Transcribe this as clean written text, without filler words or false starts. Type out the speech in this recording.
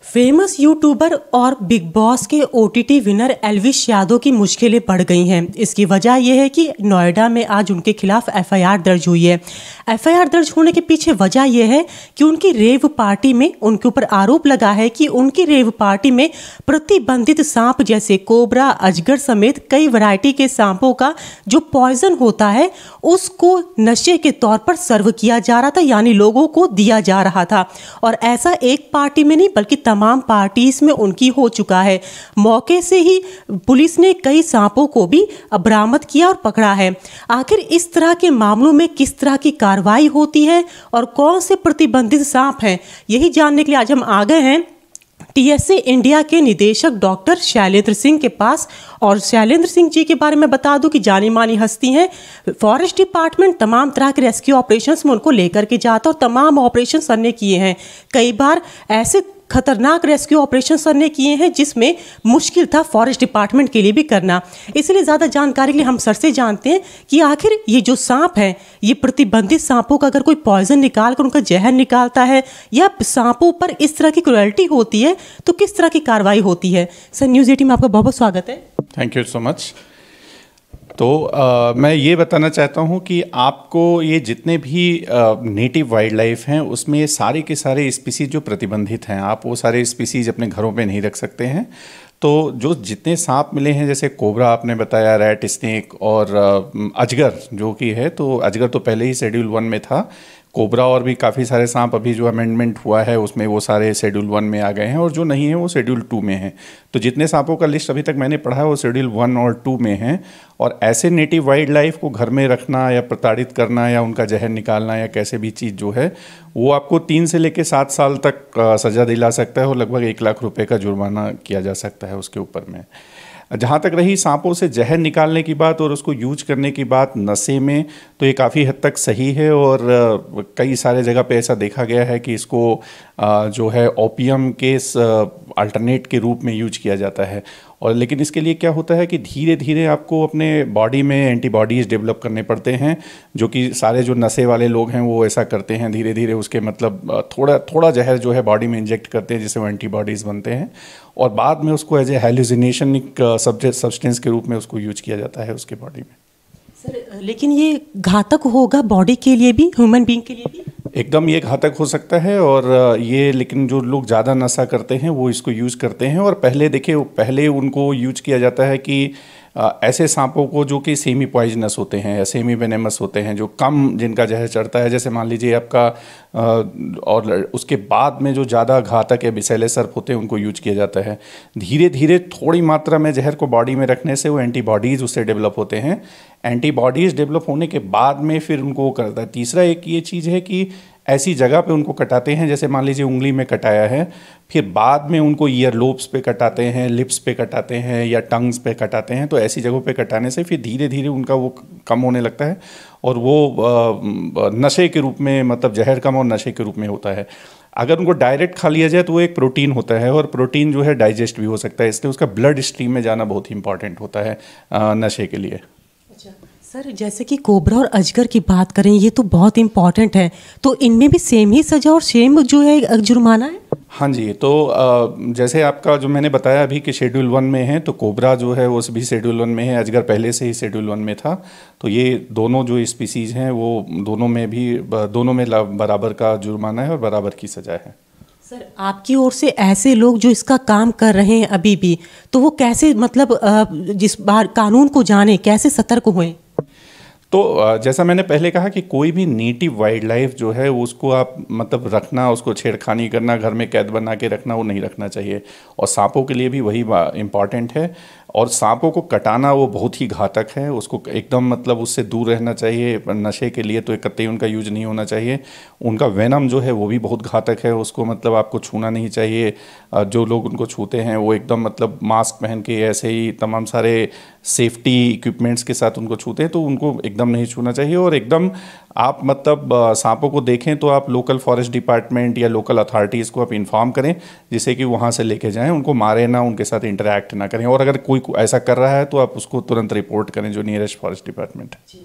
Famous YouTuber और big boss के OTT winner Elvish Yadav की मुश्किलें बढ़ गई हैं। इसकी वजह यह है कि नोएडा में आज उनके खिलाफ एफआईआर दर्ज हुई है। एफआईआर दर्ज होने के पीछे वजह यह है कि उनकी रेव पार्टी में उनके ऊपर आरोप लगा है कि उनकी रेव पार्टी में प्रतिबंधित सांप जैसे कोबरा, अजगर समेत कई वैरायटी के सांपों का जो पॉइजन होता है उसको नशे के तौर पर सर्व किया जा रहा था, यानी लोगों को दिया जा रहा था। और ऐसा एक पार्टी में नहीं बल्कि तमाम पार्टीज में उनकी हो चुका है। मौके से ही पुलिस ने कई सांपों को भी बरामद किया और पकड़ा है। आखिर इस तरह के मामलों में किस तरह की कार्रवाई होती है और कौन से प्रतिबंधित सांप हैं, यही जानने के लिए आज हम आ गए हैं टीएसए इंडिया के निदेशक डॉक्टर शैलेंद्र सिंह के पास। और शैलेंद्र सिंह जी के बारे में बता दूं कि जानी मानी हस्ती हैं। फॉरेस्ट डिपार्टमेंट तमाम तरह के रेस्क्यू ऑपरेशंस में उनको लेकर के जाता और तमाम ऑपरेशन सर ने किए हैं। कई बार ऐसे खतरनाक रेस्क्यू ऑपरेशन सर ने किए हैं जिसमें मुश्किल था फॉरेस्ट डिपार्टमेंट के लिए भी करना। इसलिए ज़्यादा जानकारी के लिए हम सर से जानते हैं कि आखिर ये जो सांप है, ये प्रतिबंधित सांपों का अगर कोई पॉइजन निकाल कर उनका जहर निकालता है या सांपों पर इस तरह की क्रुएल्टी होती है तो किस तरह की कार्रवाई होती है। सर, न्यूज़ 18 में आपका बहुत बहुत स्वागत है। Thank you so much. तो मैं ये बताना चाहता हूँ कि आपको ये जितने भी नेटिव वाइल्ड लाइफ हैं उसमें सारे के सारे स्पीसीज जो प्रतिबंधित हैं, आप वो सारे स्पीसीज अपने घरों पे नहीं रख सकते हैं। तो जो जितने सांप मिले हैं, जैसे कोबरा आपने बताया, रैट, स्नेक और अजगर जो कि है, तो अजगर तो पहले ही शेड्यूल 1 में था। कोबरा और भी काफ़ी सारे सांप अभी जो अमेंडमेंट हुआ है उसमें वो सारे शेड्यूल 1 में आ गए हैं और जो नहीं है वो शेड्यूल 2 में है। तो जितने सांपों का लिस्ट अभी तक मैंने पढ़ा है वो शेड्यूल 1 और 2 में है। और ऐसे नेटिव वाइल्ड लाइफ को घर में रखना या प्रताड़ित करना या उनका जहर निकालना या कैसे भी चीज़ जो है वो आपको 3 से लेकर 7 साल तक सज़ा दिला सकता है और लगभग 1 लाख रुपए का जुर्माना किया जा सकता है उसके ऊपर में। जहाँ तक रही सांपों से जहर निकालने की बात और उसको यूज करने की बात नशे में, तो ये काफ़ी हद तक सही है और कई सारे जगह पे ऐसा देखा गया है कि इसको जो है ओपियम के अल्टरनेट के रूप में यूज किया जाता है। और लेकिन इसके लिए क्या होता है कि धीरे धीरे आपको अपने बॉडी में एंटीबॉडीज़ डेवलप करने पड़ते हैं, जो कि सारे जो नशे वाले लोग हैं वो ऐसा करते हैं। धीरे धीरे उसके मतलब थोड़ा थोड़ा जहर जो है बॉडी में इंजेक्ट करते हैं जिससे वो एंटीबॉडीज़ बनते हैं और बाद में उसको एज ए हेलुसिनेशनिक सब्सटेंस के रूप में उसको यूज किया जाता है उसके बॉडी में। सर, लेकिन ये घातक होगा बॉडी के लिए भी, ह्यूमन बीइंग के लिए भी? एकदम ये घातक हो सकता है। और ये लेकिन जो लोग ज़्यादा नशा करते हैं वो इसको यूज़ करते हैं। और पहले देखिए, पहले उनको यूज किया जाता है कि ऐसे सांपों को जो कि सेमी पॉइजनस होते हैं या सेमी वेनेमस होते हैं, जो कम जिनका जहर चढ़ता है, जैसे मान लीजिए आपका और उसके बाद में जो ज़्यादा घातक या विषैले सर्प होते हैं उनको यूज किया जाता है। धीरे धीरे थोड़ी मात्रा में जहर को बॉडी में रखने से वो एंटीबॉडीज़ उससे डेवलप होते हैं। एंटीबॉडीज़ डेवलप होने के बाद में फिर उनको वो करता है। तीसरा एक ये चीज़ है कि ऐसी जगह पे उनको कटाते हैं, जैसे मान लीजिए उंगली में कटाया है, फिर बाद में उनको ईयर लोब्स पे कटाते हैं, लिप्स पे कटाते हैं या टंग्स पे कटाते हैं। तो ऐसी जगहों पे कटाने से फिर धीरे धीरे उनका वो कम होने लगता है और वो नशे के रूप में, मतलब जहर कम और नशे के रूप में होता है। अगर उनको डायरेक्ट खा लिया जाए तो वो एक प्रोटीन होता है और प्रोटीन जो है डाइजेस्ट भी हो सकता है, इसलिए उसका ब्लड स्ट्रीम में जाना बहुत ही इंपॉर्टेंट होता है नशे के लिए। सर, जैसे कि कोबरा और अजगर की बात करें, ये तो बहुत इंपॉर्टेंट है, तो इनमें भी सेम ही सजा और सेम जो है जुर्माना है? हाँ जी। तो जैसे आपका जो मैंने बताया अभी कि शेड्यूल 1 में है, तो कोबरा जो है वो भी शेड्यूल 1 में है, अजगर पहले से ही शेड्यूल 1 में था। तो ये दोनों जो स्पीसीज़ हैं वो दोनों में बराबर का जुर्माना है और बराबर की सज़ा है। सर, आपकी ओर से ऐसे लोग जो इसका काम कर रहे हैं अभी भी, तो वो कैसे, मतलब जिस बार कानून को जाने, कैसे सतर्क हुए? तो जैसा मैंने पहले कहा कि कोई भी नेटिव वाइल्ड लाइफ जो है उसको आप मतलब रखना, उसको छेड़खानी करना, घर में कैद बना के रखना, वो नहीं रखना चाहिए। और सांपों के लिए भी वही इम्पॉर्टेंट है। और सांपों को कटाना वो बहुत ही घातक है, उसको एकदम मतलब उससे दूर रहना चाहिए। नशे के लिए तो कतई उनका यूज नहीं होना चाहिए। उनका वेनम जो है वो भी बहुत घातक है, उसको मतलब आपको छूना नहीं चाहिए। जो लोग उनको छूते हैं वो एकदम मतलब मास्क पहन के ऐसे ही तमाम सारे सेफ्टी इक्विपमेंट्स के साथ उनको छूते हैं, तो उनको एकदम नहीं छूना चाहिए। और एकदम आप मतलब सांपों को देखें तो आप लोकल फॉरेस्ट डिपार्टमेंट या लोकल अथॉरिटीज़ को आप इन्फॉर्म करें, जिससे कि वहाँ से लेके जाएं, उनको मारे ना, उनके साथ इंटरेक्ट ना करें। और अगर कोई ऐसा कर रहा है तो आप उसको तुरंत रिपोर्ट करें जो नियरेस्ट फॉरेस्ट डिपार्टमेंट है।